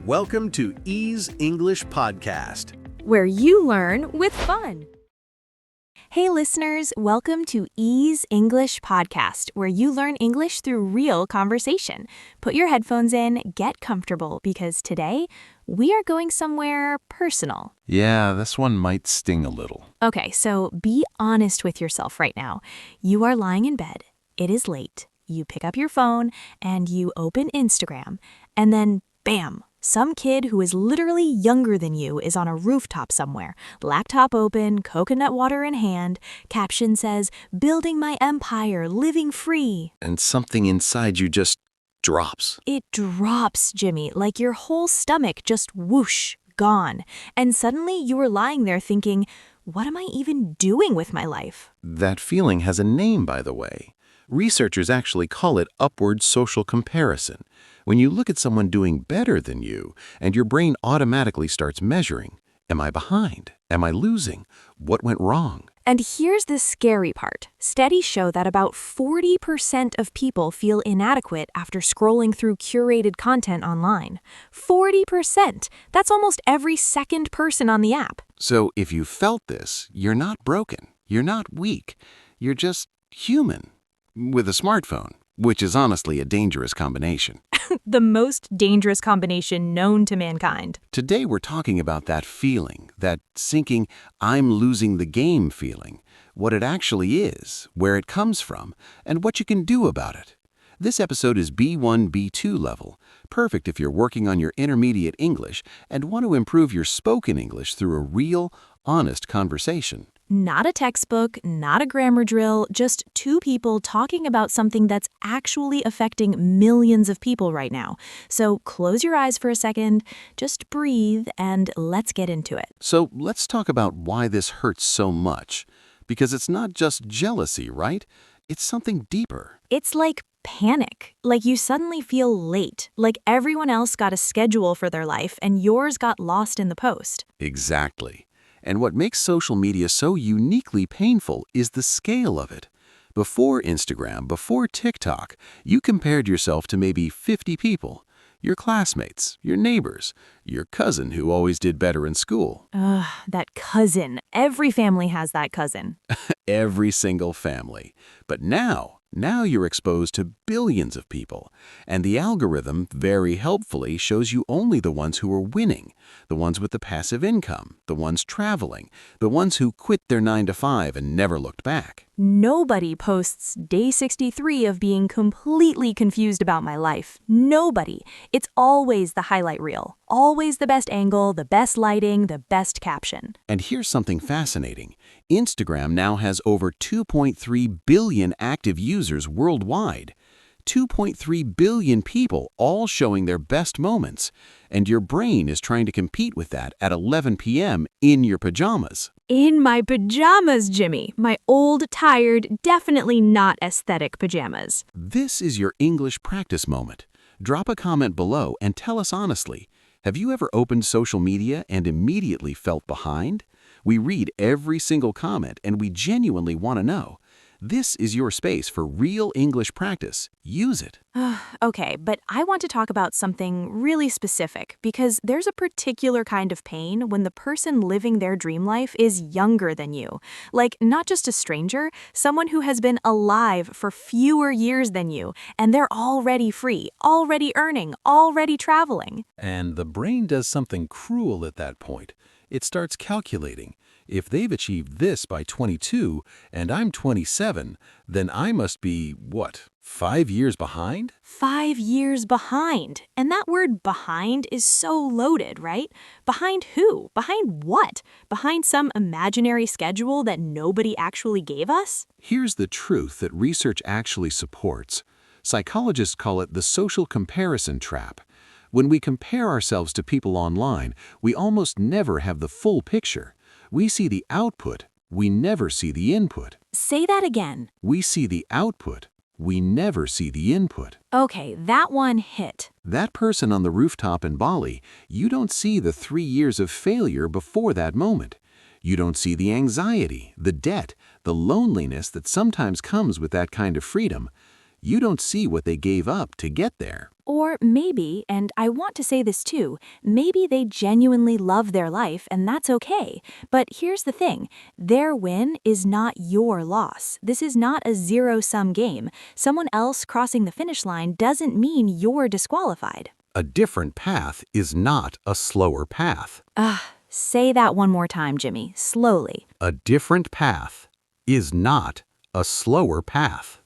Welcome to Ease English Podcast. where you learn with fun. Hey listeners, welcome to Ease English Podcast, where you learn English through real conversation. Put your headphones in, get comfortable, because today we are going somewhere personal. Yeah, this one might sting a little. Okay, so be honest with yourself right now. You are lying in bed, it is late, you pick up your phone, and you open Instagram, and then bam! Some kid who is literally younger than you is on a rooftop somewhere, laptop open, coconut water in hand, caption says, "Building my empire, living free." And something inside you just drops. It drops, Jimmy, like your whole stomach just whoosh, gone. And suddenly you are lying there thinking, what am I even doing with my life? That feeling has a name, by the way. Researchers actually call it upward social comparison. When you look at someone doing better than you, and your brain automatically starts measuring, am I behind? Am I losing? What went wrong? And here's the scary part. Studies show that about 40% of people feel inadequate after scrolling through curated content online. 40%! That's almost every second person on the app. So if you felt this, you're not broken. You're not weak. You're just human. With a smartphone, which is honestly a dangerous combination. The most dangerous combination known to mankind. Today we're talking about that feeling, that sinking, I'm losing the game feeling, what it actually is, where it comes from, and what you can do about it. This episode is B1, B2 level, perfect if you're working on your intermediate English and want to improve your spoken English through a real, honest conversation. Not a textbook, not a grammar drill, just two people talking about something that's actually affecting millions of people right now. So close your eyes for a second, just breathe, and let's get into it. So let's talk about why this hurts so much. Because it's not just jealousy, right? It's something deeper. It's like panic, like you suddenly feel late, like everyone else got a schedule for their life and yours got lost in the post. Exactly. And what makes social media so uniquely painful is the scale of it. Before Instagram, before TikTok, you compared yourself to maybe 50 people. Your classmates, your neighbors, your cousin who always did better in school. Ugh, that cousin. Every family has that cousin. Every single family. But now you're exposed to billions of people. And the algorithm, very helpfully, shows you only the ones who are winning, the ones with the passive income, the ones traveling, the ones who quit their 9-to-5 and never looked back. Nobody posts day 63 of being completely confused about my life. Nobody. It's always the highlight reel. Always the best angle, the best lighting, the best caption. And here's something fascinating. Instagram now has over 2.3 billion active users worldwide. 2.3 billion people all showing their best moments. And your brain is trying to compete with that at 11 p.m. in your pajamas. In my pajamas, Jimmy. My old, tired, definitely not aesthetic pajamas. This is your English practice moment. Drop a comment below and tell us honestly, have you ever opened social media and immediately felt behind? We read every single comment and we genuinely want to know. This is your space for real English practice. Use it. Okay, but I want to talk about something really specific because there's a particular kind of pain when the person living their dream life is younger than you. Like, not just a stranger, someone who has been alive for fewer years than you, and they're already free, already earning, already traveling. And the brain does something cruel at that point. It starts calculating. If they've achieved this by 22 and I'm 27, then I must be, 5 years behind? 5 years behind. And that word behind is so loaded, right? Behind who? Behind what? Behind some imaginary schedule that nobody actually gave us? Here's the truth that research actually supports. Psychologists call it the social comparison trap. When we compare ourselves to people online, we almost never have the full picture. We see the output, we never see the input. Say that again. We see the output, we never see the input. Okay, that one hit. That person on the rooftop in Bali, you don't see the 3 years of failure before that moment. You don't see the anxiety, the debt, the loneliness that sometimes comes with that kind of freedom. You don't see what they gave up to get there. Or maybe, and I want to say this too, maybe they genuinely love their life and that's okay. But here's the thing, their win is not your loss. This is not a zero-sum game. Someone else crossing the finish line doesn't mean you're disqualified. A different path is not a slower path. Say that one more time, Jimmy, slowly. A different path is not a slower path.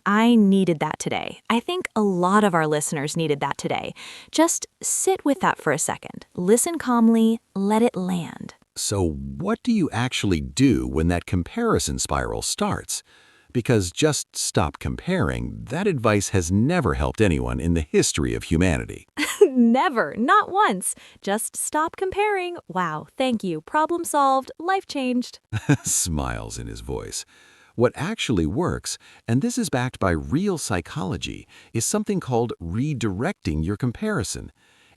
I needed that today. I think a lot of our listeners needed that today. Just sit with that for a second. Listen calmly, let it land. So what do you actually do when that comparison spiral starts? Because just stop comparing, that advice has never helped anyone in the history of humanity. Never, not once. Just stop comparing. Wow, thank you. Problem solved. Life changed. Smiles in his voice. What actually works, and this is backed by real psychology, is something called redirecting your comparison.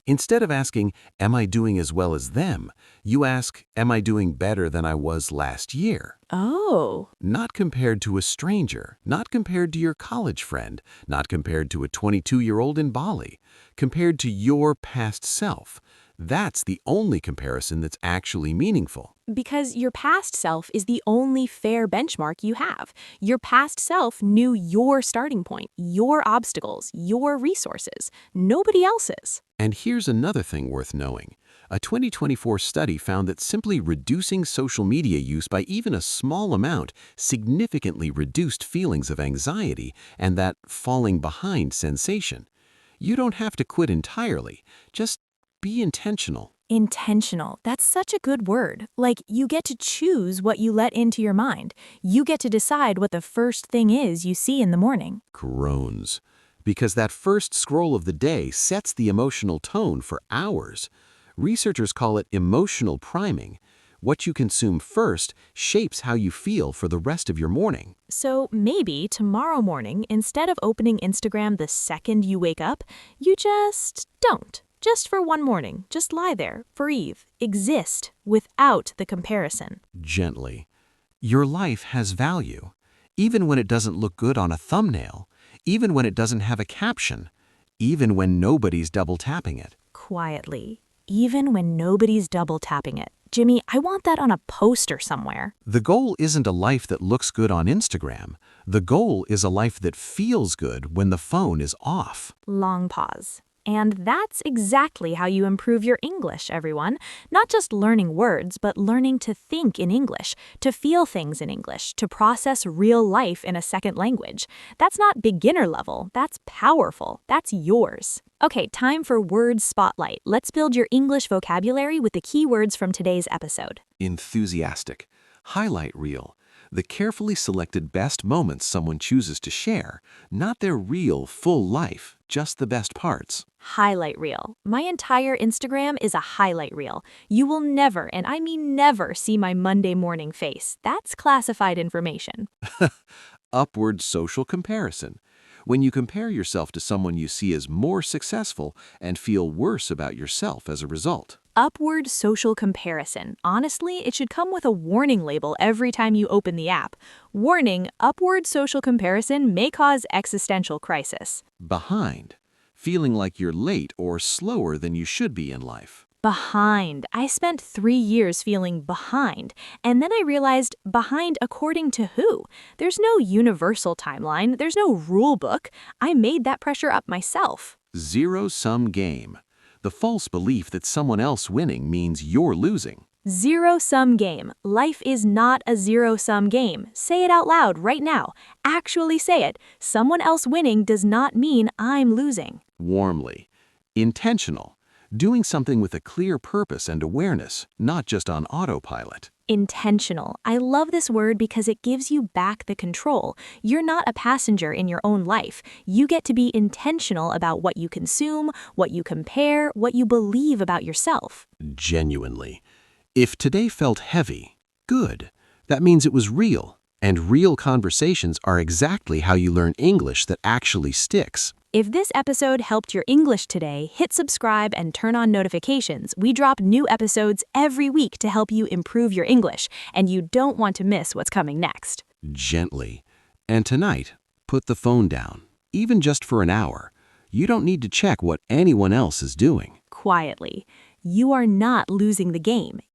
Instead of asking, am I doing as well as them? You ask, am I doing better than I was last year? Oh. Not compared to a stranger, not compared to your college friend, not compared to a 22-year-old in Bali, compared to your past self. That's the only comparison that's actually meaningful. Because your past self is the only fair benchmark you have. Your past self knew your starting point, your obstacles, your resources. Nobody else's. And here's another thing worth knowing. A 2024 study found that simply reducing social media use by even a small amount significantly reduced feelings of anxiety and that falling behind sensation. You don't have to quit entirely. Just be intentional. Intentional. That's such a good word. Like, you get to choose what you let into your mind. You get to decide what the first thing is you see in the morning. Groans. Because that first scroll of the day sets the emotional tone for hours. Researchers call it emotional priming. What you consume first shapes how you feel for the rest of your morning. So maybe tomorrow morning, instead of opening Instagram the second you wake up, you just don't. Just for one morning, just lie there, breathe, exist without the comparison. Gently. Your life has value, even when it doesn't look good on a thumbnail, even when it doesn't have a caption, even when nobody's double tapping it. Quietly, even when nobody's double tapping it. Jimmy, I want that on a poster somewhere. The goal isn't a life that looks good on Instagram. The goal is a life that feels good when the phone is off. Long pause. And that's exactly how you improve your English, everyone. Not just learning words, but learning to think in English, to feel things in English, to process real life in a second language. That's not beginner level, that's powerful, that's yours. Okay, time for Word Spotlight. Let's build your English vocabulary with the key words from today's episode. Enthusiastic. Highlight reel. The carefully selected best moments someone chooses to share, not their real, full life, just the best parts. Highlight reel. My entire Instagram is a highlight reel. You will never, and I mean never, see my Monday morning face. That's classified information. Upward social comparison. When you compare yourself to someone you see as more successful and feel worse about yourself as a result. Upward social comparison. Honestly, it should come with a warning label every time you open the app. Warning, upward social comparison may cause existential crisis. Behind. Feeling like you're late or slower than you should be in life. Behind. I spent 3 years feeling behind, and then I realized behind according to who? There's no universal timeline, there's no rule book. I made that pressure up myself. Zero-sum game. The false belief that someone else winning means you're losing. Zero-sum game. Life is not a zero-sum game. Say it out loud right now. Actually say it. Someone else winning does not mean I'm losing. Warmly. Intentional. Doing something with a clear purpose and awareness, not just on autopilot. Intentional. I love this word because it gives you back the control. You're not a passenger in your own life. You get to be intentional about what you consume, what you compare, what you believe about yourself. Genuinely. If today felt heavy, good. That means it was real. And real conversations are exactly how you learn English that actually sticks. If this episode helped your English today, hit subscribe and turn on notifications. We drop new episodes every week to help you improve your English, and you don't want to miss what's coming next. Gently. And tonight, put the phone down. even just for an hour. You don't need to check what anyone else is doing. Quietly. You are not losing the game.